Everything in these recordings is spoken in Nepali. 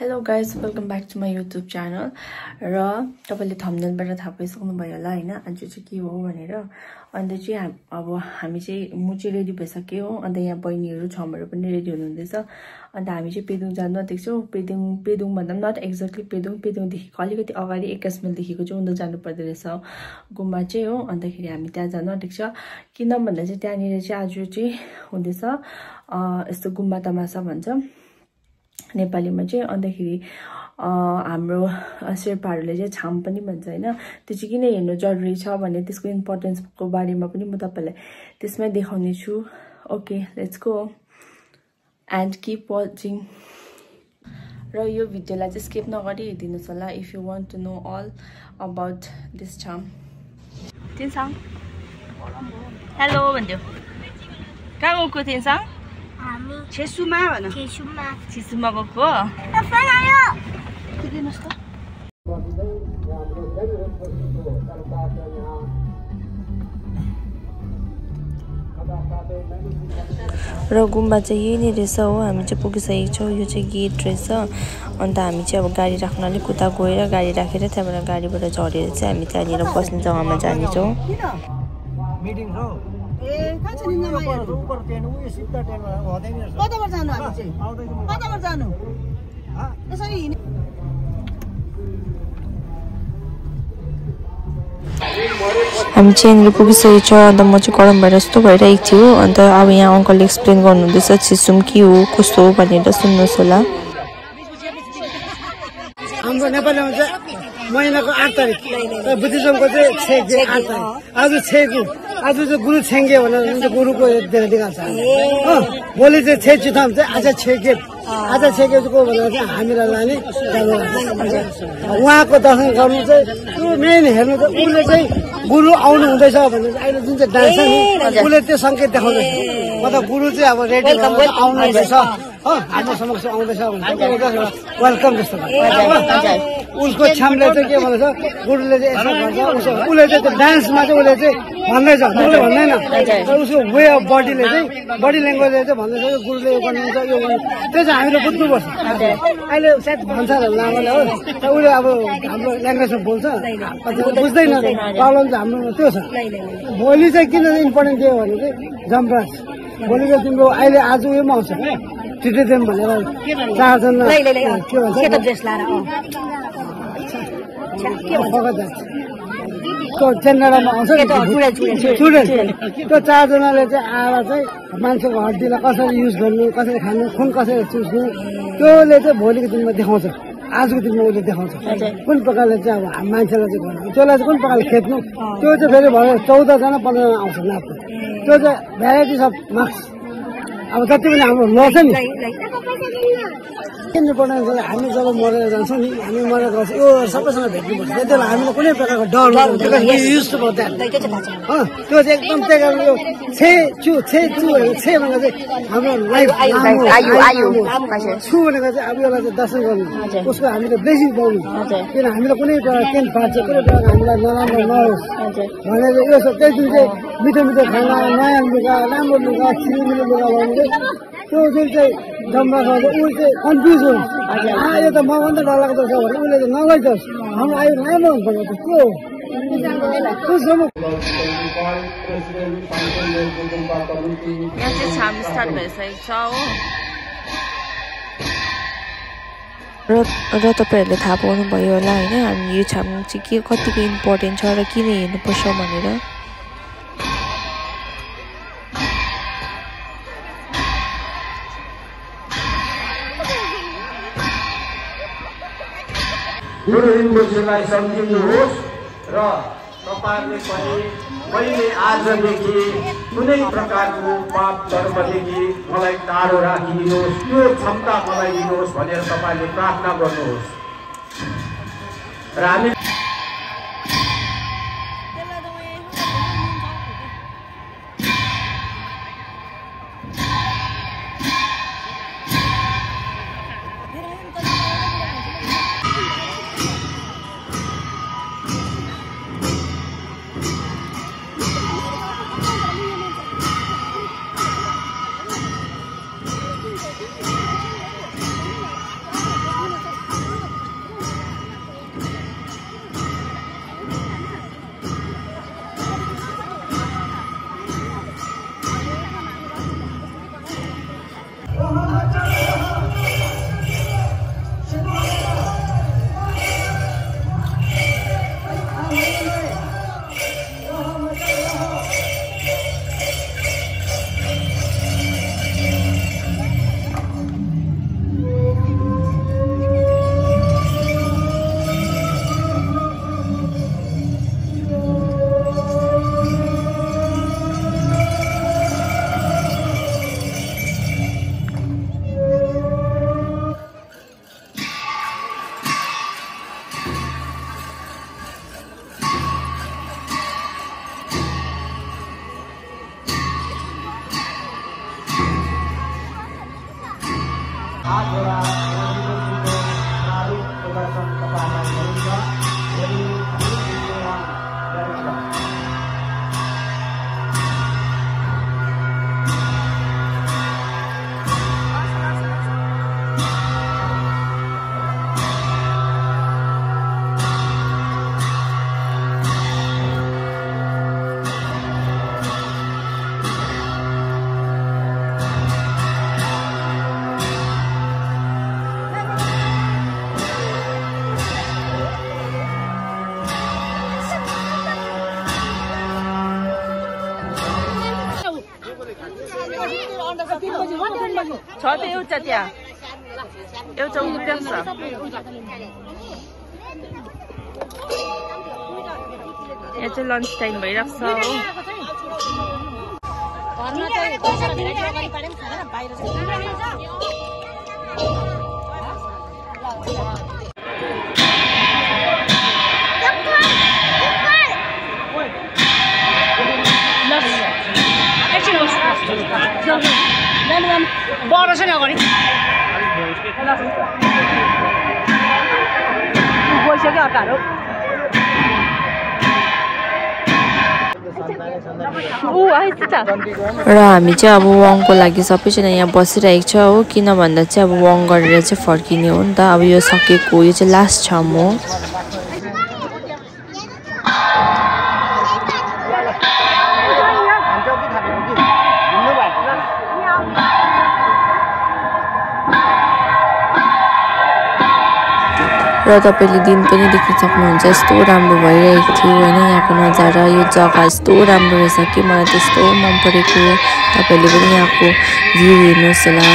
Hello guys, welcome back to my YouTube channel. र तपाईले थम्बनेलबाट थाहा पाइसक्नु भयो होला हैन आज चाहिँ के हो भनेर अन्त चाहिँ अब हामी चाहिँ म चाहिँ रेडी भइसक्यो अन्त यहाँ बहिनीहरु छमहरु पनि रेडी हुनुहुँदैछ अन्त हामी चाहिँ पेदुङ जानु आँटेको छौं पेदुङ भन्दा नट एक्ज्याक्टली पेदुङ देखि अलिकति अगाडि 21 माइल देखिको चाहिँ उन्द जानु पर्दै रहेछ गुम्बा चाहिँ हो अन्तखेरि हामी त्यहाँ जानु आँटेको छ किन भन्दा चाहिँ त्यहाँनिर चाहिँ आज चाहिँ हुँदैछ यस्तो गुम्बा तमासा भन्छ नेपालीमा चाहिँ अन्तखेरि हाम्रो शेर्पाहरुले चाहिँ छाम पनि भन्छ हैन त्यो चाहिँ किन हेर्नु जरुरी छ भने त्यसको इम्पोर्टेन्सको बारेमा पनि म तपाईलाई त्यसमै देखाउने छु okay let's go and keep watching र यो भिडियोलाई चाहिँ स्किप नगरी हेर्दिनुस् होला if you want to know all about this छाम तिनसाङ हेलो भन्दियो कहाँ गएको तिनसाङ हामी छेसुमा भन छेसुमा गएको दिनुस् त र गुम्बा चाहिँ यही नै रहेछ हो हामी चाहिँ पुगिसकेको छौं यो चाहिँ गेट रहेछ अन्त हामी चाहिँ अब गाडी राख्न अलिक उता गएर गाडी राखेर त्यहाँबाट गाडीबाट झरेर चाहिँ हामी त्यहाँनिर बस्ने जग्गामा जाने छौं मिटिङ छ ए कहाँ छ नि नमाइहरु उपर ट्रेन उयो सिधा ट्रेनमा हुँदैन रहेछ कताबाट जानु हामी चाहिँ कताबाट जानु यसरी हिँड्ने हामी चाहिँ यहाँनिर पुगिसकेको छ अन्त म चाहिँ गरम भएर जस्तो भइरहेको थियो अन्त अब यहाँ अङ्कलले एक्सप्लेन गर्नुहुँदैछ छिसुम के हो कस्तो हो भनेर सुन्नुहोस् होला हाम्रो नेपालीमा चाहिँ महिनाको 8 तारिक बुद्धिज्मको चाहिँ 6 8 तारिक आज 6 को आज चाहिँ गुरु छेङ्गे भनेर गुरुको दिखाउँछ भोलि चाहिँ 6 चुथाम चाहिँ आज 6 गेट आज 6 गेटको भनेर चाहिँ हामीलाई लाने जानु उहाँको दर्शन गर्नु चाहिँ त्यो मेन हेर्नु चाहिँ उसले चाहिँ गुरु आउनु हुँदैछ भनेर अहिले जुन चाहिँ डान्स छ नि उसले त्यो संकेत देखाउँदैछ मतलब गुरु चाहिँ अब रेडी आउनु हुँदैछ हाम्रो समक्ष आउँदैछ भने वेलकम जस्तो उसको छामले चाहिँ के भन्छ गुरुले चाहिँ यसो भन्छ उसले चाहिँ त्यो डान्समा चाहिँ उसले चाहिँ भन्दैछ उसले भन्दैन उसको वे अफ बडीले चाहिँ बडी ल्याङ्ग्वेजले चाहिँ भन्दैछ यो गुरुले यो गर्नुहुन्छ यो गर्नु त्यो चाहिँ हामीले बुझ्नुपर्छ अहिले सायद भन्छ लामाले हो उसले अब हाम्रो ल्याङ्ग्वेजमा बोल्छ बुझ्दैन प्रब्लम चाहिँ हाम्रोमा त्यो छ भोलि चाहिँ किन इम्पोर्टेन्ट दियो भने चाहिँ जम्पराज भोलि चाहिँ तिम्रो अहिले आज उयोमा आउँछ टिटिदेम भनेर 4 जना के भन्छ त्यो चेन्नईमा आउँछ स्टुडेन्ट त्यो 4 जनाले चाहिँ आएर चाहिँ मान्छेको हड्डीलाई कसरी युज गर्नु कसरी खानु खुन कसरी चुस्नु त्योले चाहिँ भोलिको दिनमा देखाउँछ आजको दिनमा उसले देखाउँछ कुन प्रकारले चाहिँ अब मान्छेलाई चाहिँ गर्नु त्यसलाई चाहिँ कुन प्रकारले खेद्नु त्यो चाहिँ फेरि भएर 14 जना 15 जना आउँछ नाप्नु त्यो चाहिँ भेराइटिज अफ मार्क्स अब जति पनि हाम्रो ल छ नि इम्पोर्टेन्ट हामी जब मरेर जान्छौँ नि हामी मरेर गर्छौँ यो सबैसँग भेट्नुपर्छ त्यति बेला हामीलाई कुनै प्रकारको डर युज टु त्यो चाहिँ एकदम त्यही कारण यो छे भनेको चाहिँ हाम्रो लाइफ छु भनेको चाहिँ अब यसलाई चाहिँ दर्शन गर्नु उसको हामीले बेसी पाउनु किन हामीले कुनै प्रकार केही पार्छ कुनै प्रकार हामीलाई नराम्रो नहोस् भनेर यो त्यही जुन चाहिँ मिठो मिठो खाना नयाँ लुगा राम्रो लुगा छिरिमिलो लुगा लगाउनु त्यो जुन चाहिँ जम्मा गर्छ ऊ चाहिँ कन्फ्युज हुन्छ यो त मभन्दा डरलाग्दो छ भने उसले चाहिँ नलैजाओस् हाम्रो आयु राम्रो हुन्छ त्यो र तपाईहरुले थाहा पाउनु भयो होला हैन हामी यो छाम चाहिँ के कतिको इम्पोर्टेन्ट छ र किन हेर्नुपर्छ भनेर गुरु हिन्दूलाई सम्झिनुहोस् र तपाईहरुले पनि मैले आजदेखि कुनै प्रकारको पाप कर्मदेखि मलाई टाढो राखिदिनुहोस् त्यो क्षमता मलाई दिनुहोस् भनेर तपाईले प्रार्थना गर्नुहोस् र हामी एउटा त्यहाँ एउटा उभिरहेको छ यहाँ चाहिँ लन्च टाइम भइरहेको छ हो बढ्छ नि अगाडि गइसक्यो अर्काहरू र हामी चाहिँ अब वङको लागि सबैजना यहाँ बसिरहेको छ हो किन भन्दा चाहिँ अब वङ गरेर चाहिँ फर्किने हो नि त अब यो सकेको यो चाहिँ लास्ट छ म र तपाईले दिन पनि देख्न सक्नुहुन्छ यस्तो राम्रो भइरहेको थियो हैन यहाँको नजारा यो जग्गा यस्तो राम्रो रहेछ कि मलाई त्यस्तो मन परेको तपाईले पनि यहाँको भ्यू हेर्नुस् होला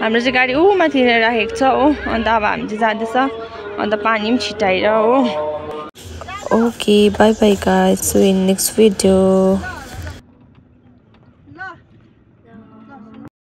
हाम्रो चाहिँ गाडी माथि राखेको छ हो अन्त अब हामी चाहिँ जाँदैछ अन्त पानी पनि छिटाएर हो Okay, bye bye guys. See you in next video.